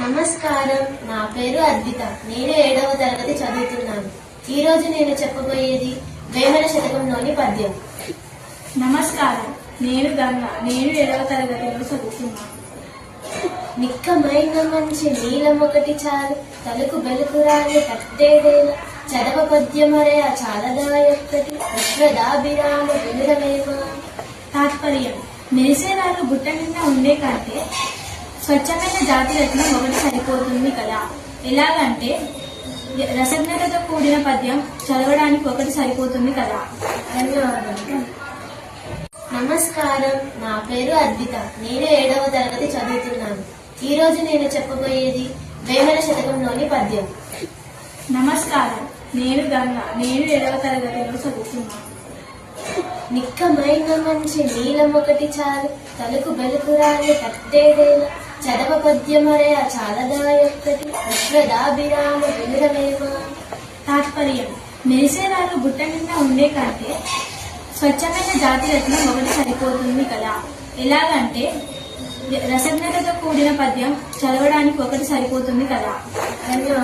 నమస్కారం. నా పేరు అద్విత. నేను 7వ తరగతి చదువుతున్నాను. ఈ రోజు నేను చెప్పబోయేది వేమన శతకంలోని పద్యం. నమస్కారం. నేను గంగ. నేను 7వ తరగతిలో చదువుతున్నాను. నిక్కమైన మంచి నీలం ఒకటి చాలు, తలుకు బెలుకు రాని కట్టేదేలా, చదవ పద్యమరే ఆ చాలదాయొక్కటి, విశ్వదాభిరామ వినురమేమా. తాత్పర్యం: మెరిసేరాలు బుట్ట నిండా ఉండే కంటే స్వచ్ఛమైన జాతి రత్నం ఒకటి సరిపోతుంది కదా. ఎలాగంటే రసజ్ఞతతో కూడిన పద్యం చదవడానికి ఒకటి సరిపోతుంది కదా. ధన్యవాదాలు. నమస్కారం. నా పేరు అద్విత. నేను 7వ తరగతి చదువుతున్నాను. ఈ రోజు నేను చెప్పబోయేది వేమన శతకంలోని పద్యం. నమస్కారం. నేను గంగ. నేను 7వ తరగతిలో చదువుతున్నాను. నిక్కమైన మంచి నీలం ఒకటి చాలు, తలుకు బెలుకు రాని కట్టేదేలా, చదవ పద్యమరే ఆ చాలదాయొక్కటి, విశ్వదాభిరామ వినురమేమా. తాత్పర్యం: మెరిసేరాలు బుట్ట నిండా ఉండే కంటే స్వచ్ఛమైన జాతి రత్నం ఒకటి సరిపోతుంది కదా. ఎలాగంటే రసజ్ఞతతో కూడిన పద్యం చదవడానికి ఒకటి సరిపోతుంది కదా. ధన్యవాదాలు.